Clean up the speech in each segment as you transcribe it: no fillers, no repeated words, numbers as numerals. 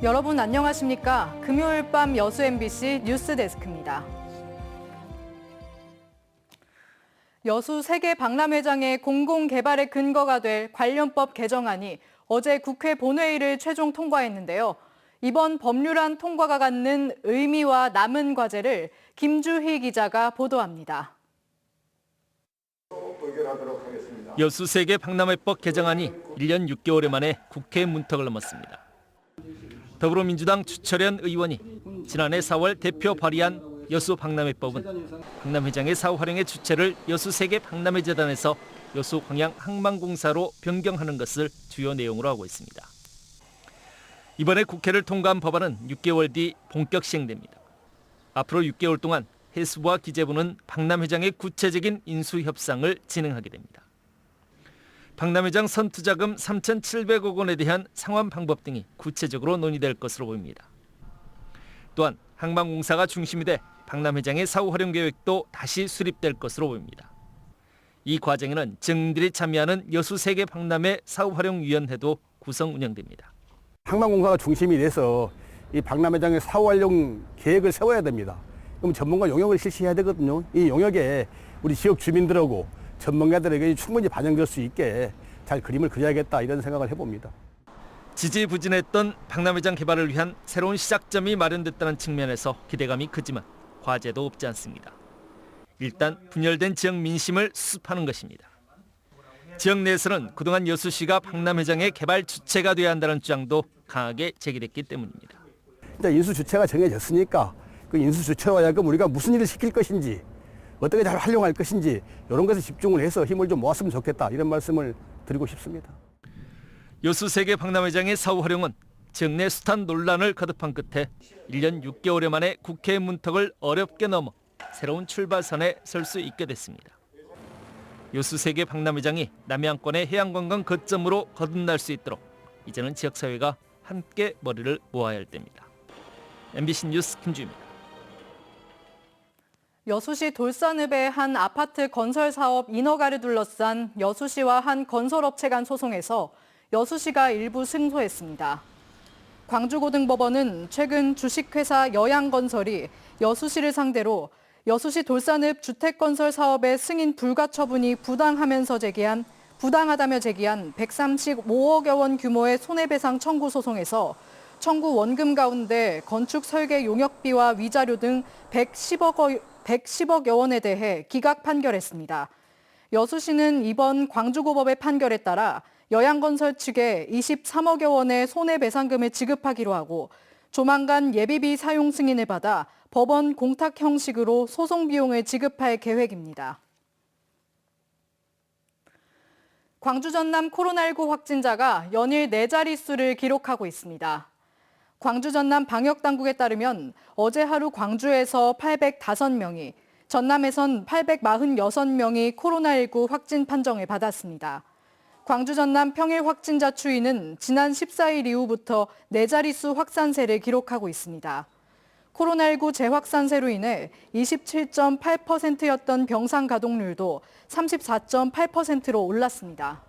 여러분 안녕하십니까? 금요일 밤 여수 MBC 뉴스데스크입니다. 여수 세계 박람회장의 공공개발의 근거가 될 관련법 개정안이 어제 국회 본회의를 최종 통과했는데요. 이번 법률안 통과가 갖는 의미와 남은 과제를 김주희 기자가 보도합니다. 여수 세계 박람회법 개정안이 1년 6개월 만에 국회 문턱을 넘었습니다. 더불어민주당 주철현 의원이 지난해 4월 대표 발의한 여수 박람회법은 박람회장의 사후 활용의 주체를 여수 세계 박람회재단에서 여수 광양 항만공사로 변경하는 것을 주요 내용으로 하고 있습니다. 이번에 국회를 통과한 법안은 6개월 뒤 본격 시행됩니다. 앞으로 6개월 동안 해수부와 기재부는 박람회장의 구체적인 인수 협상을 진행하게 됩니다. 박람회장 선투자금 3,700억 원에 대한 상환 방법 등이 구체적으로 논의될 것으로 보입니다. 또한 항만공사가 중심이 돼 박람회장의 사후 활용 계획도 다시 수립될 것으로 보입니다. 이 과정에는 증인들이 참여하는 여수 세계 박람회 사후 활용 위원회도 구성 운영됩니다. 항만공사가 중심이 돼서 이 박람회장의 사후 활용 계획을 세워야 됩니다. 그럼 전문가 용역을 실시해야 되거든요. 이 용역에 우리 지역 주민들하고 전문가들에게 충분히 반영될 수 있게 잘 그림을 그려야겠다 이런 생각을 해봅니다. 지지부진했던 박람회장 개발을 위한 새로운 시작점이 마련됐다는 측면에서 기대감이 크지만 과제도 없지 않습니다. 일단 분열된 지역 민심을 수습하는 것입니다. 지역 내에서는 그동안 여수시가 박람회장의 개발 주체가 돼야 한다는 주장도 강하게 제기됐기 때문입니다. 이제 인수 주체가 정해졌으니까 그 인수 주체로 하여금 우리가 무슨 일을 시킬 것인지 어떻게 잘 활용할 것인지 이런 것에 집중을 해서 힘을 좀 모았으면 좋겠다 이런 말씀을 드리고 싶습니다. 여수 세계 박람회장의 사후 활용은 지역 내 숱한 논란을 거듭한 끝에 1년 6개월 만에 국회 문턱을 어렵게 넘어 새로운 출발선에 설 수 있게 됐습니다. 여수 세계 박람회장이 남해안권의 해양관광 거점으로 거듭날 수 있도록 이제는 지역사회가 함께 머리를 모아야 할 때입니다. MBC 뉴스 김주희입니다. 여수시 돌산읍의 한 아파트 건설 사업 인허가를 둘러싼 여수시와 한 건설업체 간 소송에서 여수시가 일부 승소했습니다. 광주고등법원은 최근 주식회사 여양건설이 여수시를 상대로 여수시 돌산읍 주택건설 사업의 승인 불가 처분이 부당하다며 제기한 135억여 원 규모의 손해배상 청구 소송에서 청구 원금 가운데 건축 설계 용역비와 위자료 등 110억여 원에 대해 기각 판결했습니다. 여수시는 이번 광주고법의 판결에 따라 여양건설 측에 23억여 원의 손해배상금을 지급하기로 하고 조만간 예비비 사용 승인을 받아 법원 공탁 형식으로 소송 비용을 지급할 계획입니다. 광주 전남 코로나19 확진자가 연일 4자릿수를 기록하고 있습니다. 광주 전남 방역당국에 따르면 어제 하루 광주에서 805명이, 전남에선 846명이 코로나19 확진 판정을 받았습니다. 광주 전남 평일 확진자 추이는 지난 14일 이후부터 4자릿수 확산세를 기록하고 있습니다. 코로나19 재확산세로 인해 27.8%였던 병상 가동률도 34.8%로 올랐습니다.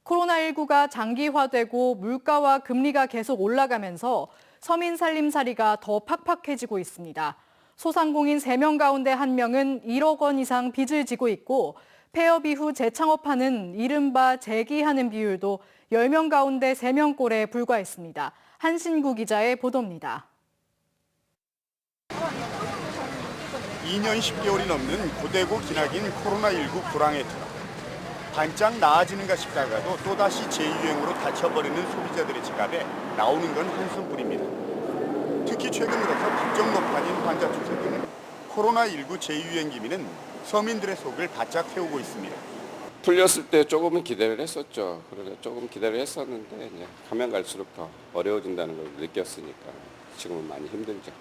코로나19가 장기화되고 물가와 금리가 계속 올라가면서 서민 살림살이가 더 팍팍해지고 있습니다. 소상공인 3명 가운데 1명은 1억 원 이상 빚을 지고 있고 폐업 이후 재창업하는 이른바 재기하는 비율도 10명 가운데 3명꼴에 불과했습니다. 한신구 기자의 보도입니다. 2년 10개월이 넘는 고되고 기나긴 코로나19 불황의 트럭. 반짝 나아지는가 싶다가도 또다시 재유행으로 닫혀버리는 소비자들의 지갑에 나오는 건 한숨뿐입니다. 특히 최근 들어서 부쩍 높아진 환자 추세 등 코로나19 재유행 기미는 서민들의 속을 바짝 태우고 있습니다. 풀렸을 때 조금은 기대를 했었죠. 그러니까 조금 기대를 했었는데 이제 가면 갈수록 더 어려워진다는 걸 느꼈으니까 지금은 많이 힘들죠.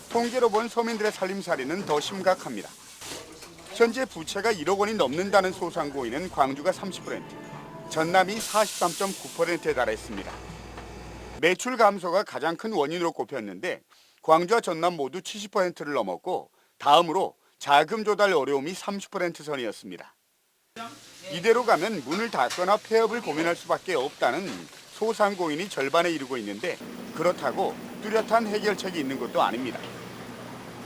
통계로 본 서민들의 살림살이는 더 심각합니다. 현재 부채가 1억 원이 넘는다는 소상공인은 광주가 30%, 전남이 43.9%에 달했습니다. 매출 감소가 가장 큰 원인으로 꼽혔는데 광주와 전남 모두 70%를 넘었고 다음으로 자금 조달 어려움이 30% 선이었습니다. 이대로 가면 문을 닫거나 폐업을 고민할 수밖에 없다는 소상공인이 절반에 이르고 있는데 그렇다고 뚜렷한 해결책이 있는 것도 아닙니다.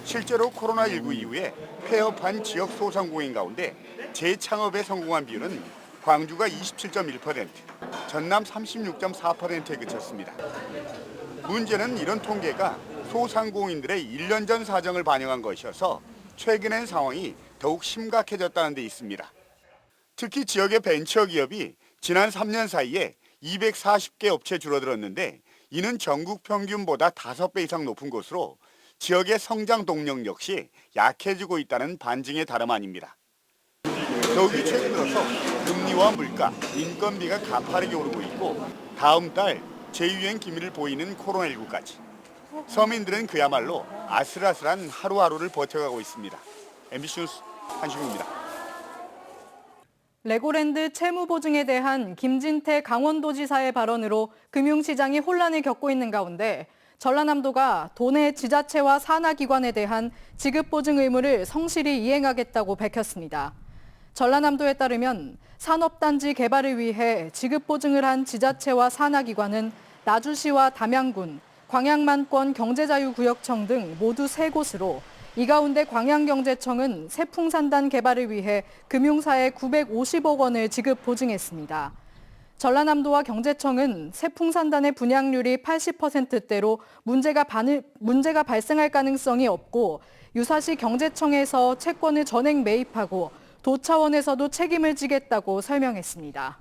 실제로 코로나19 이후에 폐업한 지역 소상공인 가운데 재창업에 성공한 비율은 광주가 27.1%, 전남 36.4%에 그쳤습니다. 문제는 이런 통계가 소상공인들의 1년 전 사정을 반영한 것이어서 최근엔 상황이 더욱 심각해졌다는 데 있습니다. 특히 지역의 벤처기업이 지난 3년 사이에 240개 업체 줄어들었는데 이는 전국 평균보다 5배 이상 높은 것으로 지역의 성장 동력 역시 약해지고 있다는 반증에 다름 아닙니다. 더욱이 최근 들어서 금리와 물가, 인건비가 가파르게 오르고 있고 다음 달 재유행 기미를 보이는 코로나19까지. 서민들은 그야말로 아슬아슬한 하루하루를 버텨가고 있습니다. MBC 뉴스 한시국입니다. 레고랜드 채무 보증에 대한 김진태 강원도지사의 발언으로 금융시장이 혼란을 겪고 있는 가운데 전라남도가 도내 지자체와 산하기관에 대한 지급보증 의무를 성실히 이행하겠다고 밝혔습니다. 전라남도에 따르면 산업단지 개발을 위해 지급보증을 한 지자체와 산하기관은 나주시와 담양군, 광양만권 경제자유구역청 등 모두 3곳으로 이 가운데 광양경제청은 세풍산단 개발을 위해 금융사에 950억 원을 지급 보증했습니다. 전라남도와 경제청은 세풍산단의 분양률이 80%대로 문제가 발생할 가능성이 없고 유사시 경제청에서 채권을 전액 매입하고 도 차원에서도 책임을 지겠다고 설명했습니다.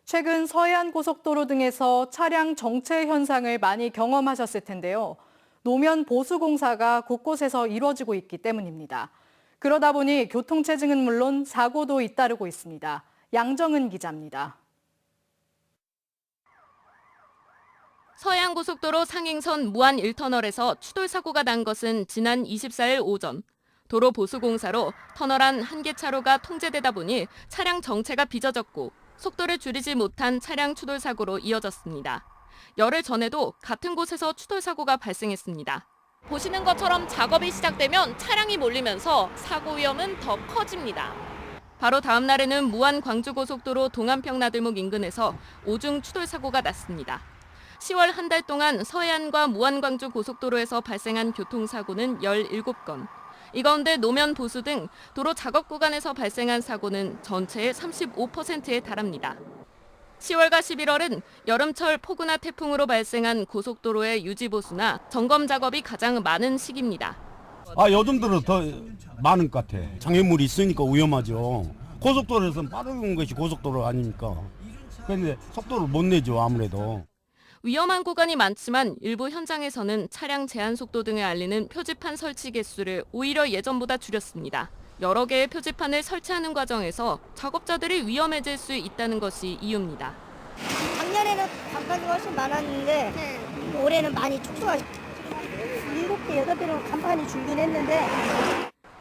최근 서해안 고속도로 등에서 차량 정체 현상을 많이 경험하셨을 텐데요. 노면 보수 공사가 곳곳에서 이루어지고 있기 때문입니다. 그러다 보니 교통체증은 물론 사고도 잇따르고 있습니다. 양정은 기자입니다. 서해안고속도로 상행선 무안 1터널에서 추돌 사고가 난 것은 지난 24일 오전. 도로 보수 공사로 터널 안 한 개 차로가 통제되다 보니 차량 정체가 빚어졌고 속도를 줄이지 못한 차량 추돌 사고로 이어졌습니다. 열흘 전에도 같은 곳에서 추돌 사고가 발생했습니다. 보시는 것처럼 작업이 시작되면 차량이 몰리면서 사고 위험은 더 커집니다. 바로 다음 날에는 무안 광주고속도로 동안평 나들목 인근에서 오중 추돌 사고가 났습니다. 10월 한 달 동안 서해안과 무안 광주 고속도로에서 발생한 교통사고는 17건. 이 가운데 노면 보수 등 도로 작업 구간에서 발생한 사고는 전체의 35%에 달합니다. 10월과 11월은 여름철 폭우나 태풍으로 발생한 고속도로의 유지 보수나 점검 작업이 가장 많은 시기입니다. 요즘 들어 더 많은 것 같아. 장애물이 있으니까 위험하죠. 고속도로에서는 빠른 것이 고속도로 아니니까. 그런데 속도를 못 내죠, 아무래도. 위험한 구간이 많지만 일부 현장에서는 차량 제한 속도 등을 알리는 표지판 설치 개수를 오히려 예전보다 줄였습니다. 여러 개의 표지판을 설치하는 과정에서 작업자들이 위험해질 수 있다는 것이 이유입니다. 작년에는 간판이 훨씬 많았는데 올해는 많이 축소가 7개, 8개는 간판이 줄긴 했는데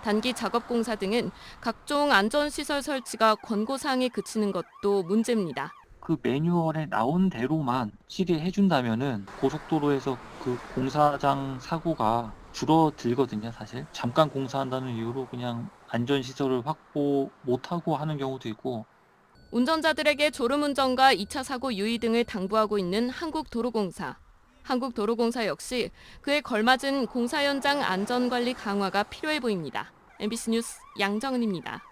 단기 작업 공사 등은 각종 안전시설 설치가 권고사항에 그치는 것도 문제입니다. 그 매뉴얼에 나온 대로만 실시해준다면은 고속도로에서 그 공사장 사고가 줄어들거든요, 사실. 잠깐 공사한다는 이유로 그냥 안전시설을 확보 못하고 하는 경우도 있고. 운전자들에게 졸음운전과 2차 사고 유의 등을 당부하고 있는 한국도로공사. 한국도로공사 역시 그에 걸맞은 공사 현장 안전관리 강화가 필요해 보입니다. MBC 뉴스 양정은입니다.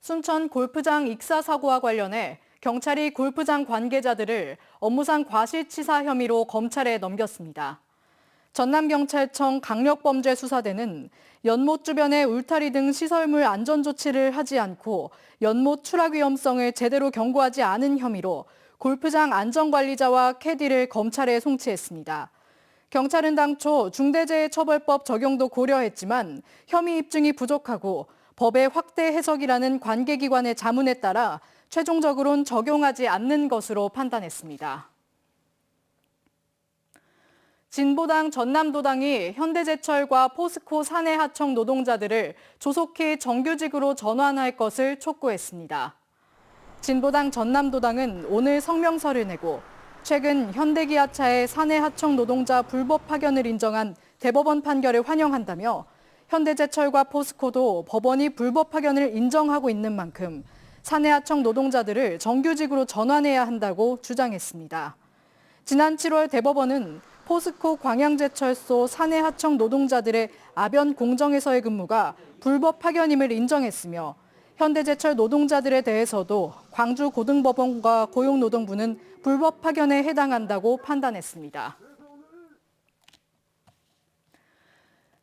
순천 골프장 익사 사고와 관련해 경찰이 골프장 관계자들을 업무상 과실치사 혐의로 검찰에 넘겼습니다. 전남경찰청 강력범죄수사대는 연못 주변의 울타리 등 시설물 안전조치를 하지 않고 연못 추락 위험성을 제대로 경고하지 않은 혐의로 골프장 안전관리자와 캐디를 검찰에 송치했습니다. 경찰은 당초 중대재해처벌법 적용도 고려했지만 혐의 입증이 부족하고 법의 확대 해석이라는 관계기관의 자문에 따라 최종적으로는 적용하지 않는 것으로 판단했습니다. 진보당 전남도당이 현대제철과 포스코 사내하청 노동자들을 조속히 정규직으로 전환할 것을 촉구했습니다. 진보당 전남도당은 오늘 성명서를 내고 최근 현대기아차의 사내하청 노동자 불법 파견을 인정한 대법원 판결을 환영한다며 현대제철과 포스코도 법원이 불법 파견을 인정하고 있는 만큼 사내하청 노동자들을 정규직으로 전환해야 한다고 주장했습니다. 지난 7월 대법원은 포스코 광양제철소 사내하청 노동자들의 아변 공정에서의 근무가 불법 파견임을 인정했으며 현대제철 노동자들에 대해서도 광주고등법원과 고용노동부는 불법 파견에 해당한다고 판단했습니다.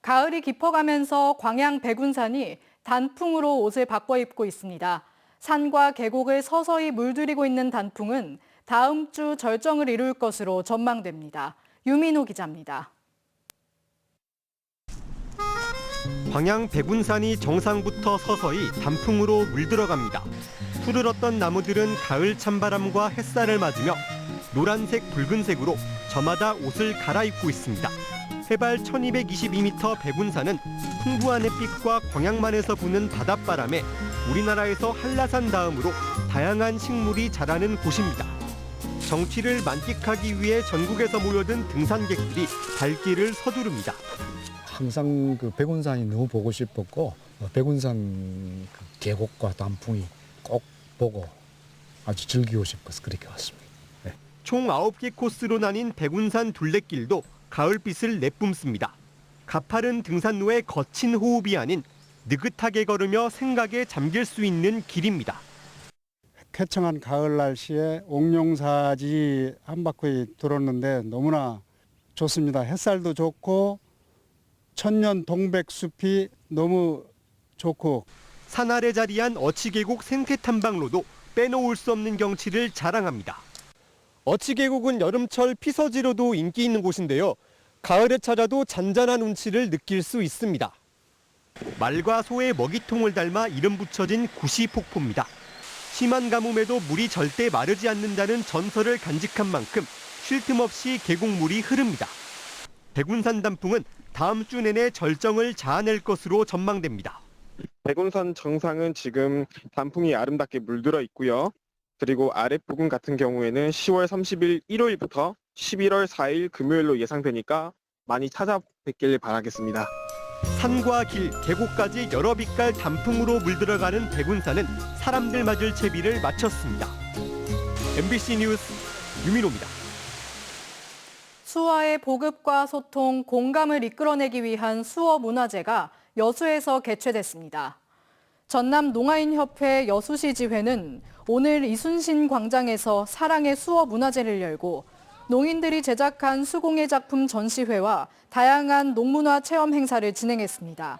가을이 깊어가면서 광양 백운산이 단풍으로 옷을 바꿔 입고 있습니다. 산과 계곡을 서서히 물들이고 있는 단풍은 다음 주 절정을 이룰 것으로 전망됩니다. 유민호 기자입니다. 광양 백운산이 정상부터 서서히 단풍으로 물들어갑니다. 푸르렀던 나무들은 가을 찬바람과 햇살을 맞으며 노란색, 붉은색으로 저마다 옷을 갈아입고 있습니다. 해발 1222m 백운산은 풍부한 햇빛과 광양만에서 부는 바닷바람에 우리나라에서 한라산 다음으로 다양한 식물이 자라는 곳입니다. 정취를 만끽하기 위해 전국에서 모여든 등산객들이 발길을 서두릅니다. 항상 그 백운산이 너무 보고 싶었고 백운산 그 계곡과 단풍이 꼭 보고 아주 즐기고 싶어서 그렇게 왔습니다. 네. 총 9개 코스로 나뉜 백운산 둘레길도 가을빛을 내뿜습니다. 가파른 등산로의 거친 호흡이 아닌 느긋하게 걸으며 생각에 잠길 수 있는 길입니다. 쾌청한 가을 날씨에 옥룡사지 한 바퀴 돌았는데 너무나 좋습니다. 햇살도 좋고 천년 동백숲이 너무 좋고 산 아래 자리한 어치계곡 생태탐방로도 빼놓을 수 없는 경치를 자랑합니다. 어치계곡은 여름철 피서지로도 인기 있는 곳인데요. 가을에 찾아도 잔잔한 운치를 느낄 수 있습니다. 말과 소의 먹이통을 닮아 이름 붙여진 구시폭포입니다. 심한 가뭄에도 물이 절대 마르지 않는다는 전설을 간직한 만큼 쉴 틈 없이 계곡물이 흐릅니다. 백운산 단풍은 다음 주 내내 절정을 자아낼 것으로 전망됩니다. 백운산 정상은 지금 단풍이 아름답게 물들어 있고요. 그리고 아랫부분 같은 경우에는 10월 30일 일요일부터 11월 4일 금요일로 예상되니까 많이 찾아뵙길 바라겠습니다. 산과 길, 계곡까지 여러 빛깔 단풍으로 물들어가는 백운산은 사람들 맞을 채비를 마쳤습니다. MBC 뉴스 유민호입니다. 수어의 보급과 소통, 공감을 이끌어내기 위한 수어 문화제가 여수에서 개최됐습니다. 전남 농아인협회 여수시 지회는 오늘 이순신 광장에서 사랑의 수어 문화제를 열고 농인들이 제작한 수공예 작품 전시회와 다양한 농문화 체험 행사를 진행했습니다.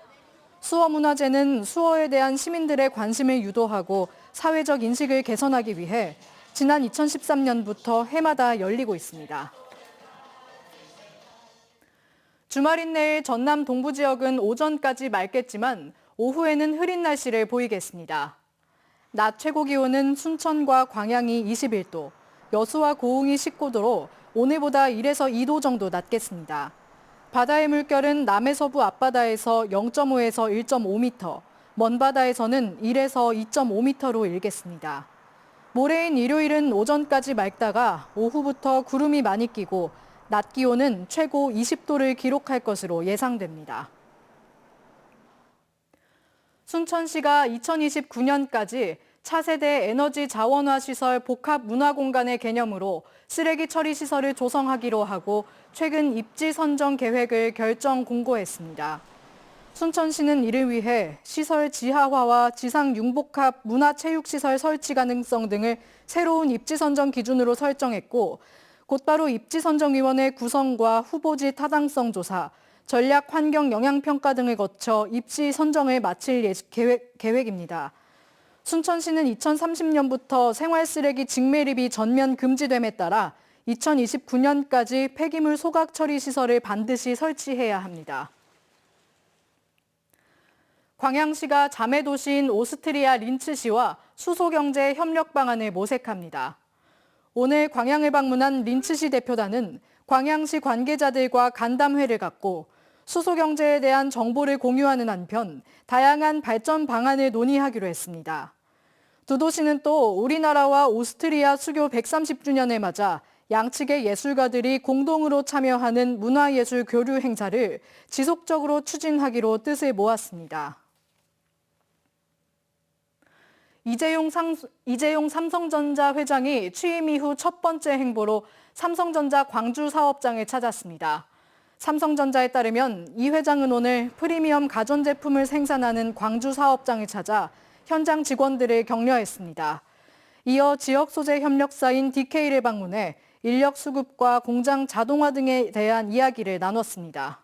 수어 문화제는 수어에 대한 시민들의 관심을 유도하고 사회적 인식을 개선하기 위해 지난 2013년부터 해마다 열리고 있습니다. 주말인 내일 전남 동부 지역은 오전까지 맑겠지만 오후에는 흐린 날씨를 보이겠습니다. 낮 최고 기온은 순천과 광양이 21도, 여수와 고흥이 19도로 오늘보다 1에서 2도 정도 낮겠습니다. 바다의 물결은 남해서부 앞바다에서 0.5에서 1.5m, 먼바다에서는 1에서 2.5m로 일겠습니다. 모레인 일요일은 오전까지 맑다가 오후부터 구름이 많이 끼고 낮 기온은 최고 20도를 기록할 것으로 예상됩니다. 순천시가 2029년까지 차세대 에너지 자원화 시설 복합 문화 공간의 개념으로 쓰레기 처리 시설을 조성하기로 하고 최근 입지 선정 계획을 결정 공고했습니다. 순천시는 이를 위해 시설 지하화와 지상 융복합 문화체육시설 설치 가능성 등을 새로운 입지 선정 기준으로 설정했고 곧바로 입지선정위원회 구성과 후보지 타당성 조사, 전략 환경 영향평가 등을 거쳐 입지 선정을 마칠 계획입니다. 순천시는 2030년부터 생활쓰레기 직매립이 전면 금지됨에 따라 2029년까지 폐기물 소각 처리 시설을 반드시 설치해야 합니다. 광양시가 자매도시인 오스트리아 린츠시와 수소경제 협력 방안을 모색합니다. 오늘 광양을 방문한 린츠시 대표단은 광양시 관계자들과 간담회를 갖고 수소경제에 대한 정보를 공유하는 한편 다양한 발전 방안을 논의하기로 했습니다. 두 도시는 또 우리나라와 오스트리아 수교 130주년을 맞아 양측의 예술가들이 공동으로 참여하는 문화예술 교류 행사를 지속적으로 추진하기로 뜻을 모았습니다. 이재용 삼성전자 회장이 취임 이후 첫 번째 행보로 삼성전자 광주 사업장을 찾았습니다. 삼성전자에 따르면 이 회장은 오늘 프리미엄 가전제품을 생산하는 광주 사업장을 찾아 현장 직원들을 격려했습니다. 이어 지역 소재 협력사인 DK를 방문해 인력 수급과 공장 자동화 등에 대한 이야기를 나눴습니다.